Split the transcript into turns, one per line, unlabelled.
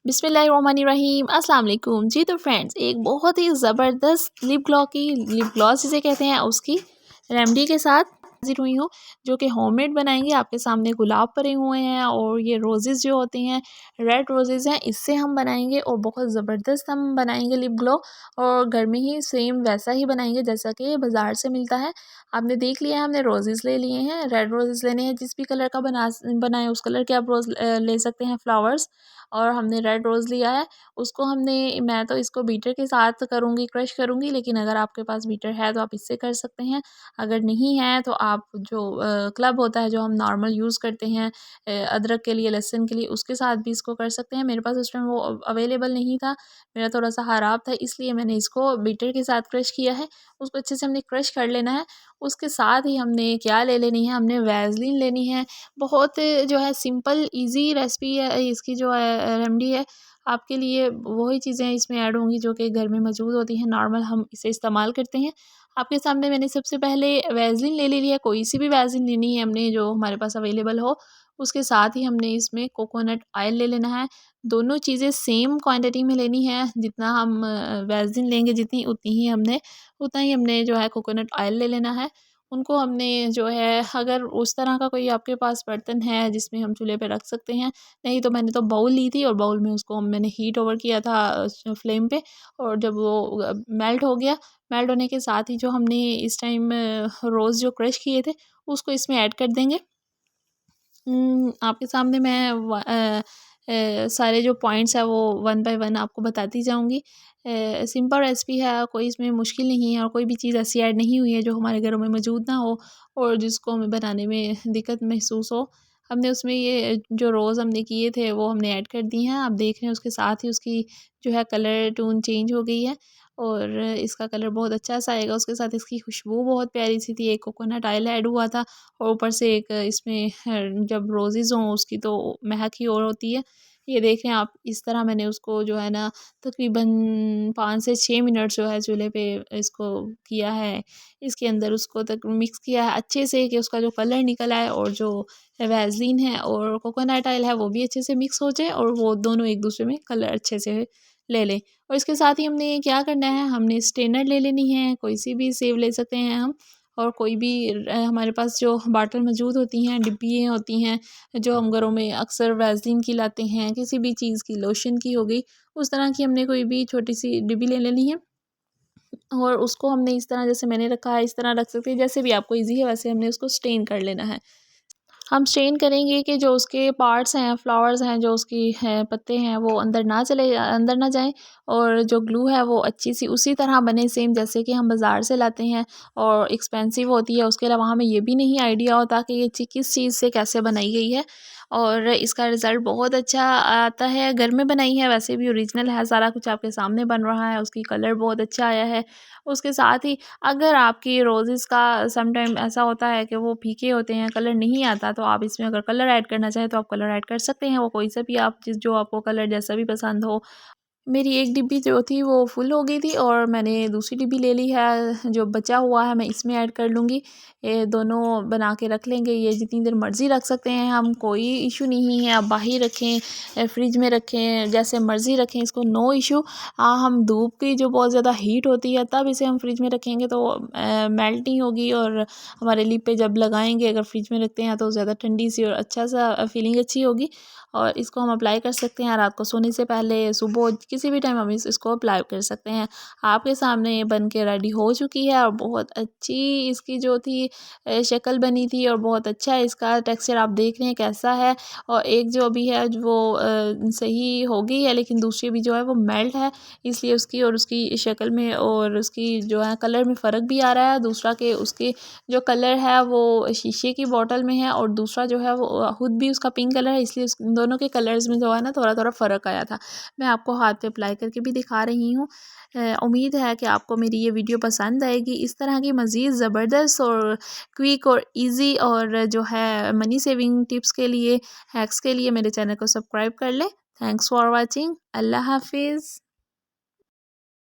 बिस्मिल्लाहिर्रहमानिर्रहीम अस्सलाम वालेकुम जी। तो फ्रेंड्स, एक बहुत ही ज़बरदस्त लिप ग्लॉस जिसे कहते हैं उसकी रेमेडी के साथ हाजिर हुई हूँ, जो कि होममेड बनाएंगे। आपके सामने गुलाब पड़े हुए हैं और ये रोज़ेज़ जो होते हैं, रेड रोज़ेज़ हैं, इससे हम बनाएंगे और बहुत ज़बरदस्त हम बनाएंगे लिप ग्लो। और घर में ही सेम वैसा ही बनाएंगे जैसा कि बाज़ार से मिलता है। आपने देख लिया है, हमने रोज़ेज़ ले लिए हैं, रेड रोज़ेज़ लेने हैं। जिस भी कलर का बनाए उस कलर के आप रोज़ ले सकते हैं, फ्लावर्स। और हमने रेड रोज़ लिया है, उसको मैं तो इसको बीटर के साथ करूँगी, क्रश करूँगी, लेकिन अगर आपके पास बीटर है तो आप इससे कर सकते हैं। अगर नहीं है तो आप जो क्लब होता है, जो हम नॉर्मल यूज़ करते हैं अदरक के लिए, लहसुन के लिए, उसके साथ भी इसको कर सकते हैं। मेरे पास उस टाइम वो अवेलेबल नहीं था, मेरा थोड़ा-सा ख़राब था, इसलिए मैंने इसको बीटर के साथ क्रश किया है। उसको अच्छे से हमने क्रश कर लेना है। उसके साथ ही हमने क्या ले लेनी है, हमने वैसलीन लेनी है। बहुत जो है सिंपल ईज़ी रेसिपी है इसकी, जो है रेमेडी है। आपके लिए वही चीज़ें इसमें ऐड होंगी जो कि घर में मौजूद होती हैं, नॉर्मल हम इसे इस्तेमाल करते हैं। आपके सामने मैंने सबसे पहले वैसलीन ले ली है, कोई सी भी वैसलीन लेनी है हमने, जो हमारे पास अवेलेबल हो। उसके साथ ही हमने इसमें कोकोनट ऑयल ले लेना है। दोनों चीज़ें सेम क्वांटिटी में लेनी है, जितना हम वैसलीन लेंगे जितनी उतनी ही हमने उतना ही हमने जो है कोकोनट ऑयल ले लेना है। उनको हमने जो है, अगर उस तरह का कोई आपके पास बर्तन है जिसमें हम चूल्हे पे रख सकते हैं, नहीं तो मैंने तो बाउल ली थी और बाउल में उसको मैंने हीट ओवर किया था फ्लेम पे। और जब वो मेल्ट हो गया, मेल्ट होने के साथ ही जो हमने इस टाइम रोज़ जो क्रश किए थे उसको इसमें ऐड कर देंगे। आपके सामने मैं सारे जो पॉइंट्स हैं वो वन बाय वन आपको बताती जाऊँगी। सिंपल रेसिपी है, कोई इसमें मुश्किल नहीं है और कोई भी चीज़ ऐसी ऐड नहीं हुई है जो हमारे घरों में मौजूद ना हो और जिसको हमें बनाने में दिक्कत महसूस हो। हमने उसमें ये जो रोज़ हमने किए थे वो हमने ऐड कर दिए हैं। आप देख रहे हैं उसके साथ ही उसकी जो है कलर टून चेंज हो गई है और इसका कलर बहुत अच्छा सा आएगा। उसके साथ इसकी खुशबू बहुत प्यारी सी थी। एक कोकोनट ऑयल ऐड हुआ था और ऊपर से एक इसमें जब रोज़ेज़ हों उसकी तो महक ही और होती है। ये देखें आप, इस तरह मैंने उसको जो है ना तकरीबन 5 से 6 मिनट जो है चूल्हे पे इसको किया है। इसके अंदर उसको तक मिक्स किया है अच्छे से कि उसका जो कलर निकल आए और जो वैसलीन है और कोकोनट ऑयल है वो भी अच्छे से मिक्स हो जाए और वो दोनों एक दूसरे में कलर अच्छे से ले लें। और इसके साथ ही हमने क्या करना है, हमने स्ट्रेनर ले लेनी है, कोई सी भी सेव ले सकते हैं हम। और कोई भी हमारे पास जो बॉटल मौजूद होती हैं, डिब्बियाँ होती हैं, जो हम घरों में अक्सर वैसलीन की लाते हैं, किसी भी चीज़ की, लोशन की हो गई, उस तरह की हमने कोई भी छोटी सी डिब्बी ले लेनी है। और उसको हमने इस तरह, जैसे मैंने रखा है इस तरह रख सकते हैं, जैसे भी आपको ईजी है वैसे हमने उसको स्टेन कर लेना है। हम स्ट्रेन करेंगे कि जो उसके पार्ट्स हैं, फ्लावर्स हैं, जो उसकी है पत्ते हैं, वो अंदर ना जाएँ और जो ग्लू है वो अच्छी सी उसी तरह बने, सेम जैसे कि हम बाज़ार से लाते हैं और एक्सपेंसिव होती है। उसके अलावा हमें ये भी नहीं आइडिया होता कि ये किस चीज़ से कैसे बनाई गई है और इसका रिज़ल्ट बहुत अच्छा आता है। घर में बनाई है, वैसे भी ओरिजिनल है, सारा कुछ आपके सामने बन रहा है, उसकी कलर बहुत अच्छा आया है। उसके साथ ही अगर आपकी रोज़ेज़ का सम टाइम ऐसा होता है कि वो फीके होते हैं, कलर नहीं आता, तो आप इसमें अगर कलर ऐड करना चाहें तो आप कलर ऐड कर सकते हैं। वो कोई सा भी आप जो आपको कलर जैसा भी पसंद हो। मेरी एक डिब्बी जो थी वो फुल हो गई थी और मैंने दूसरी डिब्बी ले ली है, जो बचा हुआ है मैं इसमें ऐड कर लूँगी। ये दोनों बना के रख लेंगे, ये जितनी देर मर्ज़ी रख सकते हैं हम, कोई इशू नहीं है। आप बाहर रखें, फ्रिज में रखें, जैसे मर्ज़ी रखें, इसको नो इशू। हाँ, हम धूप की जो बहुत ज़्यादा हीट होती है तब इसे हम फ्रिज में रखेंगे तो मेल्ट नहीं होगी और हमारे लिप पे जब लगाएंगे, अगर फ्रिज में रखते हैं तो ज़्यादा ठंडी सी और अच्छा सा फीलिंग अच्छी होगी। और इसको हम अप्लाई कर सकते हैं रात को सोने से पहले, सुबह, किसी भी टाइम हम इसको अप्लाई कर सकते हैं। आपके सामने ये बन के रेडी हो चुकी है और बहुत अच्छी इसकी जो थी शक्ल बनी थी और बहुत अच्छा है इसका टेक्सचर, आप देख रहे हैं कैसा है। और एक जो अभी है वो सही हो गई है, लेकिन दूसरी भी जो है वो मेल्ट है, इसलिए उसकी और उसकी शक्ल में और उसकी जो है कलर में फ़र्क भी आ रहा है। दूसरा कि उसके जो कलर है वो शीशे की बॉटल में है और दूसरा जो है वो खुद भी उसका पिंक कलर है, इसलिए दोनों के कलर्स में जो है ना थोड़ा थोड़ा फ़र्क आया था। मैं आपको हाथ पे अप्लाई करके भी दिखा रही हूँ। उम्मीद है कि आपको मेरी ये वीडियो पसंद आएगी। इस तरह की मज़ीद ज़बरदस्त और क्विक और इजी और जो है मनी सेविंग टिप्स के लिए, हैक्स के लिए मेरे चैनल को सब्सक्राइब कर लें। Thanks for watching. अल्लाह हाफिज़।